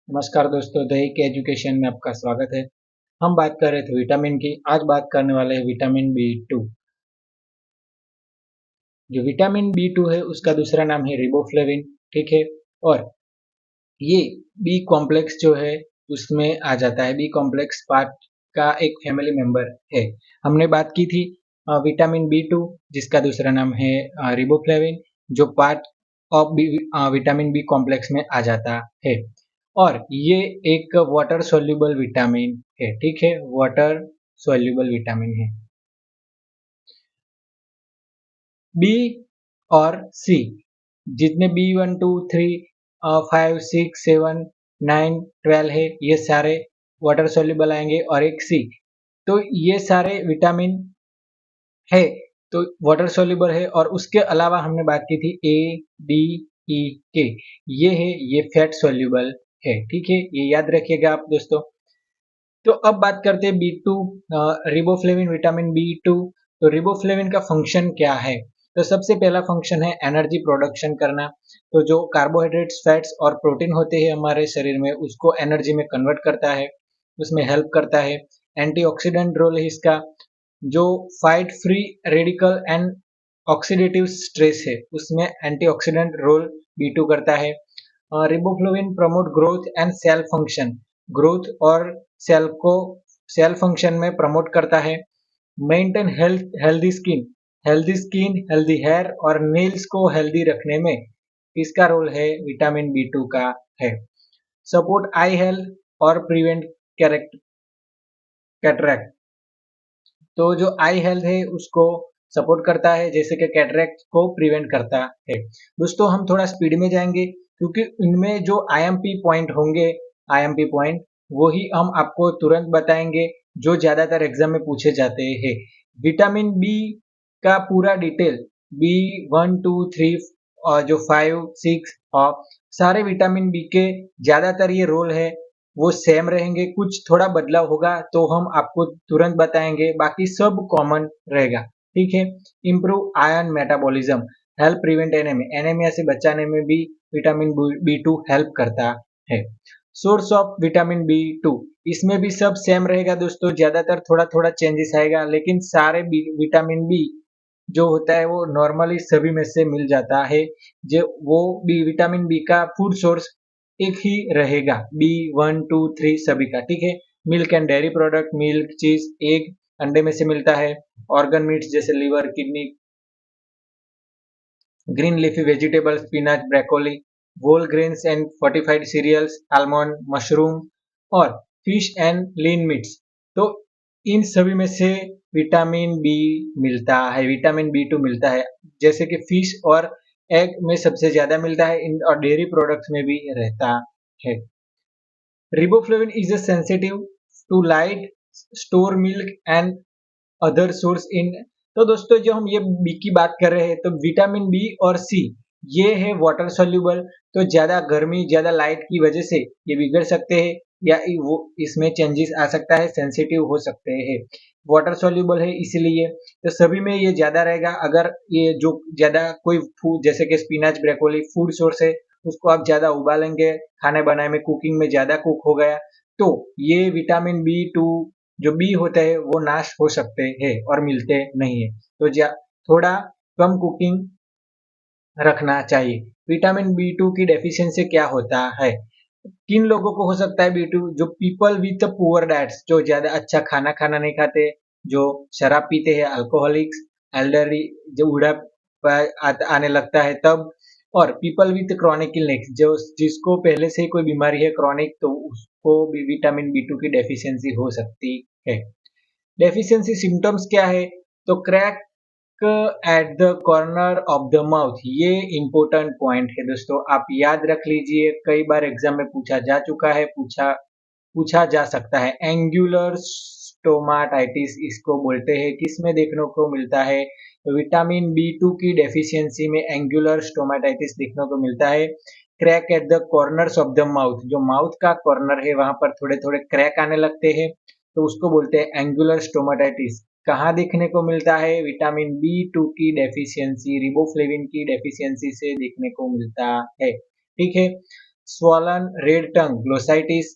नमस्कार दोस्तों, दैहिक एजुकेशन में आपका स्वागत है। हम बात कर रहे थे विटामिन की। आज बात करने वाले हैं विटामिन बी टू। जो विटामिन बी टू है उसका दूसरा नाम है रिबोफ्लेविन। ठीक है। और ये बी कॉम्प्लेक्स जो है उसमें आ जाता है। बी कॉम्प्लेक्स पार्ट का एक फैमिली मेंबर है। हमने बात की थी विटामिन बी टू जिसका दूसरा नाम है रिबोफ्लेविन, जो part of vitamin B complex में आ जाता है। और ये एक वाटर सोल्यूबल विटामिन है। ठीक है, वाटर सोल्यूबल विटामिन है। बी और सी, जितने बी 1, 2, 3, 5, 6, 7, 9, 12 है, ये सारे वाटर सोल्यूबल आएंगे और एक सी। तो ये सारे विटामिन है, तो वाटर सोल्यूबल है। और उसके अलावा हमने बात की थी ए, डी, ई, के, ये है, ये फैट सोल्यूबल है। ठीक है, ये याद रखिएगा आप दोस्तों। तो अब बात करते हैं B two, riboflavin, vitamin B two. तो रिबोफ्लेविन का फंक्शन क्या है? तो सबसे पहला फंक्शन है एनर्जी प्रोडक्शन करना। तो जो कार्बोहाइड्रेट्स, फैट्स और प्रोटीन होते हैं हमारे शरीर में, उसको एनर्जी में कन्वर्ट करता है, उसमें हेल्प करता है। एंटीऑक्सीडेंट रोल है इसका। जो fight free radical and oxidative stress है, उसमें एंटीऑक्सीडेंट रोल बी टू करता है। Riboflavin promote growth and cell function, growth और सेल को सेल फंक्शन में प्रमोट करता है। Maintain healthy skin, healthy hair और नेल्स को हेल्दी रखने में इसका रोल है, विटामिन बी टू का है। सपोर्ट आई हेल्थ और प्रिवेंट कैटरैक्ट। तो जो आई हेल्थ है उसको सपोर्ट करता है, जैसे कि कैटरेक्ट को प्रिवेंट करता है। दोस्तों, हम थोड़ा स्पीड में जाएंगे क्योंकि इनमें जो आईएमपी पॉइंट होंगे, आईएमपी पॉइंट वही हम आपको तुरंत बताएंगे जो ज्यादातर एग्जाम में पूछे जाते हैं। विटामिन बी का पूरा डिटेल, बी 1, 2, 3 और जो 5, 6 और सारे विटामिन बी के ज्यादातर ये रोल है वो सेम रहेंगे। कुछ थोड़ा बदलाव होगा तो हम आपको तुरंत बताएंगे, बाकी सब कॉमन रहेगा। ठीक है। Improve iron metabolism, help prevent anaemia, anaemia से बचाने में भी विटामिन बी टू हेल्प करता है। Source of vitamin B two, इसमें भी सब सेम रहेगा दोस्तों, ज्यादातर थोड़ा थोड़ा चेंजेस आएगा, लेकिन सारे विटामिन बी जो होता है वो नॉर्मली सभी में से मिल जाता है। जो वो बी विटामिन बी का फूड सोर्स एक ही रहेगा, बी 1, 2, 3 सभी का। ठीक है। Milk and dairy product, milk, cheese, egg, अंडे में से मिलता है। ऑर्गन मीट्स जैसे liver, kidney, green leafy vegetable, spinach, broccoli, whole grains and fortified cereals, almond, mushroom और फिश एंड लीन मीट्स। तो इन सभी में से विटामिन बी मिलता है, विटामिन बी टू मिलता है। जैसे कि फिश और एग में सबसे ज्यादा मिलता है, इन और डेयरी प्रोडक्ट्स में भी रहता है। Riboflavin is a sensitive to light, store milk and other source इन। तो दोस्तों, जो हम ये बी की बात कर रहे हैं, तो विटामिन बी और सी ये है वाटर सोल्यूबल। तो ज्यादा गर्मी, ज्यादा लाइट की वजह से ये बिगड़ सकते हैं या वो इसमें चेंजेस आ सकता है, सेंसिटिव हो सकते हैं। वाटर सोल्यूबल है इसलिए तो सभी में ये ज्यादा रहेगा। अगर ये जो ज्यादा कोई फूड जैसे कि स्पिनच, ब्रोकोली फूड सोर्स है, उसको आप ज्यादा उबालेंगे, खाने बनाने में, कुकिंग में ज्यादा कुक हो गया, तो ये विटामिन बी टू जो बी होते हैं वो नाश हो सकते हैं और मिलते नहीं है। तो थोड़ा कम कुकिंग रखना चाहिए। विटामिन बी टू की डेफिशिएंसी क्या होता है? किन लोगों को हो सकता है बी टू? जो पीपल विथ पुअर डाइट्स, जो ज्यादा अच्छा खाना खाना नहीं खाते, जो शराब पीते हैं, अल्कोहलिक्स, एल्डरली, जो बुढ़ापा आने लगता है तब, और पीपल विथ क्रॉनिक इलनेस, जो जिसको पहले से ही कोई बीमारी है क्रॉनिक, तो उसको भी विटामिन बी टू की डेफिशिएंसी हो सकती है। डेफिशिएंसी सिम्टम्स क्या है? तो crack at the corner of the mouth, ये इंपॉर्टेंट पॉइंट है दोस्तों, आप याद रख लीजिए। कई बार एग्जाम में पूछा जा चुका है, पूछा जा सकता है। एंगुलर स्टोमाटाइटिस इसको बोलते हैं। किसमें देखने को मिलता है? तो विटामिन बी टू की डेफिशिएंसी में एंगुलर स्टोमाटाइटिस देखने को मिलता है। Crack at the corners of the mouth, जो माउथ का कॉर्नर है वहां पर थोड़े थोड़े क्रैक आने लगते हैं, तो उसको बोलते हैं एंगुलर स्टोमाटाइटिस। कहाँ देखने को मिलता है? विटामिन बी टू की डेफिशिएंसी, रिबोफ्लेविन की डेफिशिएंसी से देखने को मिलता है। ठीक है। स्वॉलन रेड टंग ग्लोसाइटिस,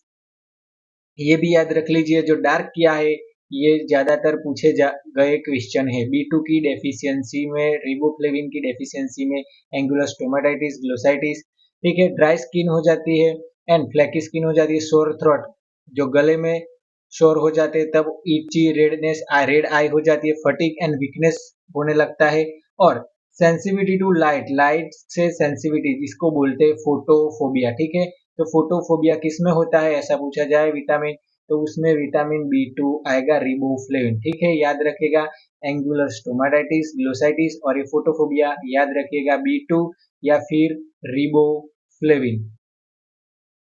ये भी याद रख लीजिए। जो डार्क किया है ये ज्यादातर पूछे गए क्वेश्चन है। B2 की डेफिशिएंसी में, रिबोफ्लेविन की डेफिशिएंसी में एंगुलर स्टोमेटाइटिस, ग्लोसाइटिस, ठीक है। ड्राई स्किन हो जाती है एंड फ्लैकी स्किन हो जाती है। सोर थ्रोट, जो गले में शोर हो जाते हैं तब इची, रेडनेस, रेड आई हो जाती है। फटीग एंड वीकनेस होने लगता है। और सेंसिटिविटी टू लाइट, लाइट से सेंसिटिविटी, इसको बोलते हैं फोटोफोबिया, ठीक है। तो फोटोफोबिया किसमें होता है ऐसा पूछा जाए विटामिन, तो उसमें विटामिन B2 आएगा, रिबोफ्लेविन, ठीक है। याद रखिएगा एंगुलर स्टोमेटाइटिस, ग्लोसाइटिस और ये फोटोफोबिया याद रखिएगा B2 या फिर रिबोफ्लेविन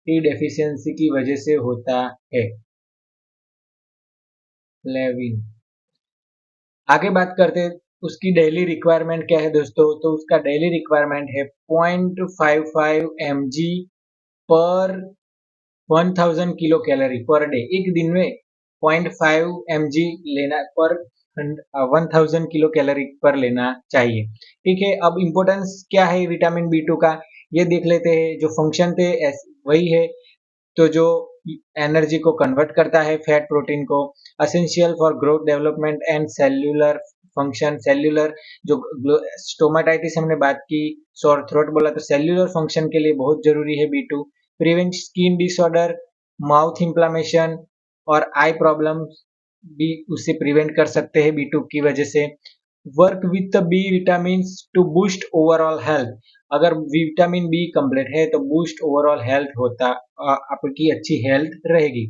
की डेफिशिएंसी की वजह से होता है। फ्लेविन, आगे बात करते हैं उसकी डेली रिक्वायरमेंट क्या है दोस्तों। तो उसका डेली रिक्वायरमेंट है 0.55 mg पर 1000 किलो कैलोरी पर डे। एक दिन में 0.5 mg लेना पर 1000 किलो कैलोरी पर लेना चाहिए, ठीक है। अब इम्पोर्टेंस क्या है विटामिन B2 का, ये देख लेते हैं। जो फंक्शन थे वही है, तो जो एनर्जी को कन्वर्ट करता है फैट प्रोटीन को, essential for growth development and cellular function. Cellular, जो स्टोमेटाइटिस हमने बात की, सोर थ्रोट बोला, तो सेल्यूलर फंक्शन के लिए बहुत जरूरी है B2। Prevent skin disorder, mouth inflammation और आई प्रॉब्लम भी उससे प्रिवेंट कर सकते हैं B2 की वजह से। Work with B vitamin to boost overall health, अगर विटामिन बी कंप्लीट है तो बूस्ट ओवरऑल हेल्थ होता, आपकी अच्छी हेल्थ रहेगी।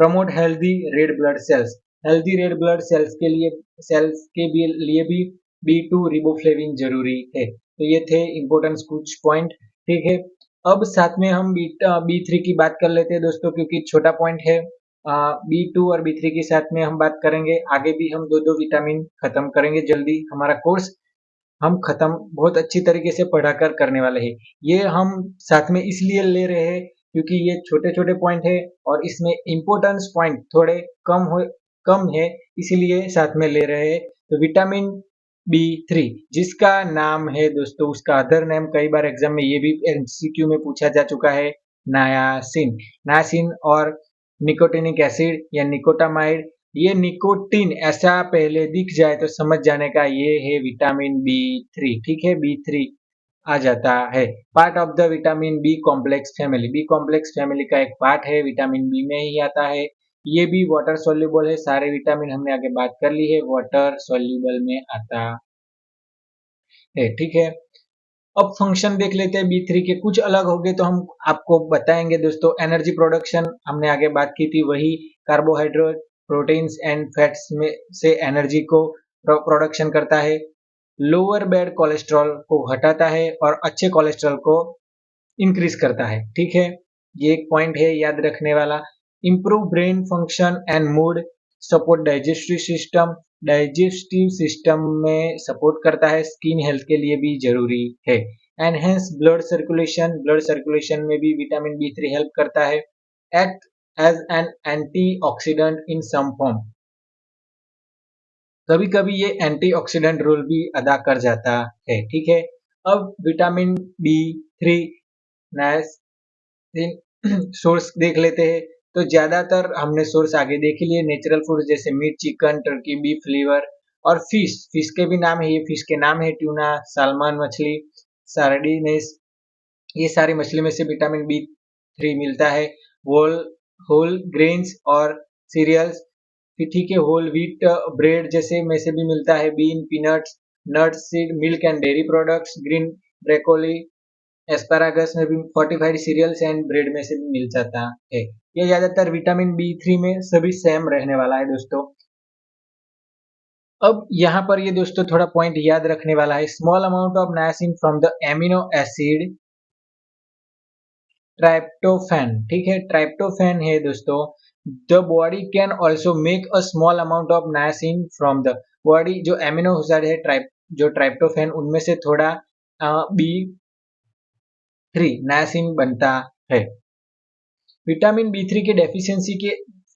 Promote healthy red blood cells, healthy red blood cells के लिए, भी B2 रिबोफ्लेविन जरूरी है। तो ये थे इंपॉर्टेंट कुछ पॉइंट, ठीक है। अब साथ में हम B3 की बात कर लेते हैं दोस्तों, क्योंकि छोटा पॉइंट है। B2 और B3 के साथ में हम बात करेंगे, आगे भी हम दो दो विटामिन खत्म करेंगे जल्दी। हमारा कोर्स हम खत्म बहुत अच्छी तरीके से पढ़ाकर करने वाले हैं। ये हम साथ में इसलिए ले रहे हैं क्योंकि ये छोटे छोटे पॉइंट है और इसमें इम्पोर्टेंस पॉइंट थोड़े कम है, इसीलिए साथ में ले रहे हैं। तो विटामिन B3 जिसका नाम है दोस्तों, उसका अदर नेम कई बार एग्जाम में ये भी MCQ में पूछा जा चुका है, नायासिन। नायासिन और निकोटिनिक एसिड या निकोटामाइड, ये निकोटीन ऐसा पहले दिख जाए तो समझ जाने का ये है विटामिन B3, ठीक है। B3 आ जाता है, part of the vitamin B complex family. B complex family का एक पार्ट है, विटामिन बी में ही आता है। ये भी वाटर सोल्यूबल है, सारे विटामिन हमने आगे बात कर ली है, वाटर सोल्यूबल में आता है, ठीक है। अब फंक्शन देख लेते हैं B3 के, कुछ अलग हो गए तो हम आपको बताएंगे दोस्तों। एनर्जी प्रोडक्शन हमने आगे बात की थी, वही कार्बोहाइड्रेट, प्रोटीन्स एंड फैट्स में से एनर्जी को प्रोडक्शन करता है। लोअर बैड कोलेस्ट्रॉल को हटाता है और अच्छे कोलेस्ट्रॉल को इंक्रीज करता है, ठीक है। ये एक पॉइंट है याद रखने वाला। Improve brain function and mood, support digestive system, digestive system में सपोर्ट करता है, स्किन हेल्थ के लिए भी जरूरी है। Enhance blood circulation, blood circulation में भी विटामिन B3 हेल्प करता है। Act as an antioxidant in some form, कभी कभी ये एंटीऑक्सीडेंट रोल भी अदा कर जाता है, ठीक है। अब विटामिन B3 सोर्स देख लेते हैं। तो ज्यादातर हमने सोर्स आगे देख लिए, नेचुरल फूड जैसे meat, chicken, turkey, beef liver और फिश। फिश के भी नाम है, ये फिश के नाम है ट्यूना, सालमन मछली, सार्डिनेस, ये सारी मछली में से विटामिन B3 मिलता है। होल होल ग्रेन्स और सीरियल्स, ठीक है, होल व्हीट ब्रेड जैसे में से भी मिलता है। Bean, peanuts, nuts, seed, milk and dairy products, green broccoli, asparagus में भी, फोर्टिफाइड सीरियल्स एंड ब्रेड में से भी मिल जाता है। ये ज्यादातर विटामिन B3 में सभी सेम रहने वाला है दोस्तों। अब यहाँ पर ये दोस्तों थोड़ा पॉइंट याद रखने वाला है। Small amount of niacin from the amino acid tryptophan, ठीक है, ट्राइप्टोफैन है दोस्तों। The body can also make a small amount of niacin from the body, जो एमिनो एसिड है जो ट्राइप्टोफैन, उनमें से थोड़ा B3 नायसिन बनता है। विटामिन B3 की डेफिशिएंसी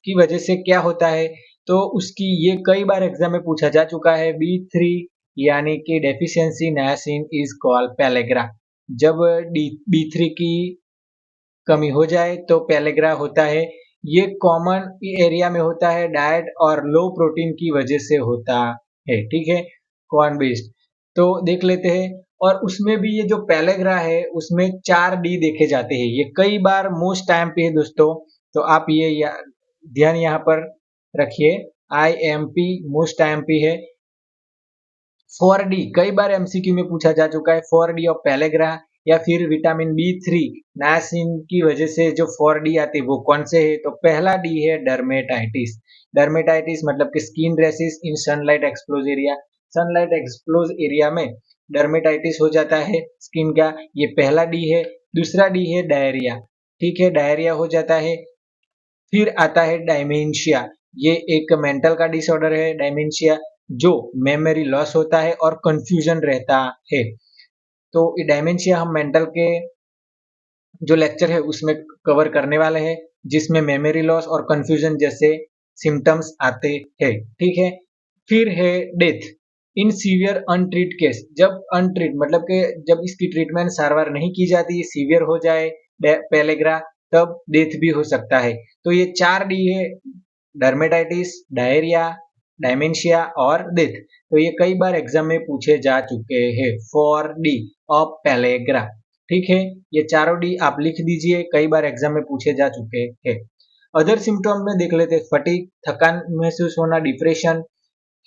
की वजह से क्या होता है, तो उसकी ये कई बार एग्जाम में पूछा जा चुका है। B3 यानी कि deficiency niacin is called pellagra. जब B3 की कमी हो जाए तो पेलेग्रा होता है। ये कॉमन एरिया में होता है, डाइट और लो प्रोटीन की वजह से होता है, ठीक है, कॉर्न बेस्ड। तो देख लेते हैं, और उसमें भी ये जो पेलेग्रा है उसमें 4D देखे जाते हैं, ये कई बार मोस्ट टाइम पे है दोस्तों। तो आप ये ध्यान यहाँ पर रखिए, IMP मोस्ट टाइम पे है। 4D कई बार एमसीक्यू में पूछा जा चुका है, 4D और पेलेग्रा, या फिर विटामिन B3 नायसिन की वजह से जो 4D आती है वो कौन से है? तो पहला डी है डर्मेटाइटिस। डर्मेटाइटिस मतलब कि स्किन रैशेस इन sunlight expose area. Sunlight expose area में डर्मेटाइटिस हो जाता है स्किन का, ये पहला डी है। दूसरा डी है डायरिया, ठीक है, डायरिया हो जाता है। फिर आता है डायमेंशिया, ये एक मेंटल का डिसऑर्डर है डायमेंशिया, जो मेमोरी लॉस होता है और कंफ्यूजन रहता है। तो ये डायमेंशिया हम मेंटल के जो लेक्चर है उसमें कवर करने वाले हैं, जिसमें मेमोरी लॉस और कंफ्यूजन जैसे सिम्टम्स आते हैं, ठीक है। फिर है डेथ इन सीवियर अनट्रीट केस, जब अनट्रीट मतलब कि जब इसकी ट्रीटमेंट सारवार नहीं की जाती, सीवियर हो जाए पेलेग्रा, तब डेथ भी हो सकता है। तो ये 4D है, डर्मेटाइटिस, डायरिया, डायमेंशिया और डेथ। तो ये कई बार एग्जाम में पूछे जा चुके हैं, 4D ऑफ पेलेग्रा, ठीक है। ये चारों डी आप लिख दीजिए, कई बार एग्जाम में पूछे जा चुके हैं। अदर सिम्टम में देख लेते हैं, फटीग, थकान महसूस होना, डिप्रेशन,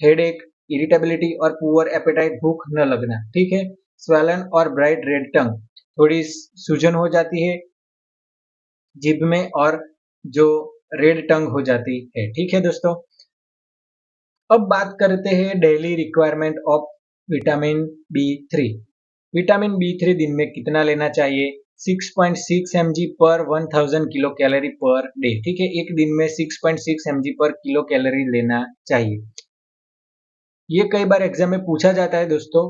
हेडेक, इरिटेबिलिटी और पुअर एपेटाइट, भूख न लगना, ठीक है। स्वेलन और ब्राइट रेड टंग, थोड़ी सूजन हो जाती है जिभ में, और जो रेड टंग हो जाती है, ठीक है दोस्तों। अब बात करते हैं daily requirement of vitamin B3। Vitamin B3 दिन में कितना लेना चाहिए? 6.6 mg पर 1000 किलो कैलोरी पर डे, ठीक है, एक दिन में 6.6 mg पर किलो कैलोरी लेना चाहिए। ये कई बार एग्जाम में पूछा जाता है दोस्तों,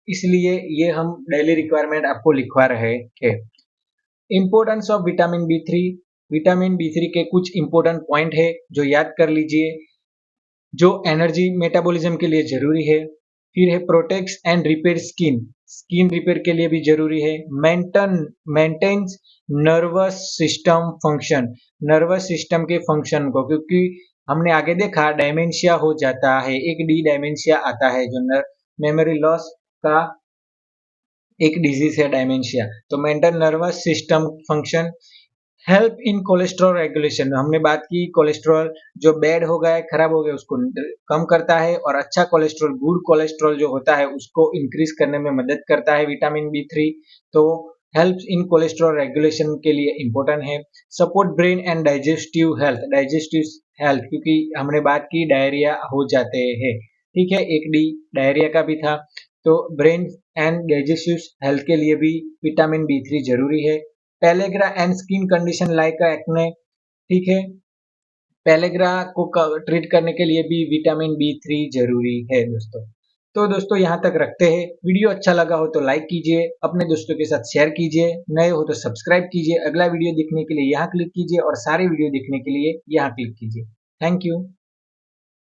इसलिए ये हम डेली रिक्वायरमेंट आपको लिखवा रहे हैं। इंपॉर्टेंस ऑफ विटामिन B3 के कुछ इंपॉर्टेंट पॉइंट है जो याद कर लीजिए, जो एनर्जी मेटाबॉलिज्म के लिए जरूरी है। फिर है protects and repair skin, skin repair के लिए भी जरूरी है। Maintains nervous system function, nervous system के फंक्शन को, क्योंकि हमने आगे देखा डायमेंशिया हो जाता है, एक डी डायमेंशिया आता है जो मेमोरी लॉस का एक डिजीज है डायमेंशिया। तो mental nervous system function, help in cholesterol regulation, हमने बात की कोलेस्ट्रॉल जो बैड हो गया है, खराब हो गया, उसको कम करता है, और अच्छा कोलेस्ट्रॉल, गुड कोलेस्ट्रॉल जो होता है उसको इंक्रीज करने में मदद करता है विटामिन B3। तो हेल्प इन कोलेस्ट्रॉल रेगुलेशन के लिए इंपॉर्टेंट है। Support brain and digestive health, digestive health, क्योंकि हमने बात की डायरिया हो जाते हैं, ठीक है, एक डी डायरिया का भी था। तो ब्रेन एंड डाइजेस्टिव हेल्थ के लिए भी विटामिन B3 जरूरी है। Pellagra and skin condition like acne, ठीक है, पेलेग्रा को ट्रीट करने के लिए भी विटामिन B3 जरूरी है दोस्तों। तो दोस्तों यहाँ तक रखते हैं, वीडियो अच्छा लगा हो तो लाइक कीजिए, अपने दोस्तों के साथ शेयर कीजिए, नए हो तो सब्सक्राइब कीजिए, अगला वीडियो देखने के लिए यहाँ क्लिक कीजिए और सारे वीडियो देखने के लिए यहाँ क्लिक कीजिए। Thank you.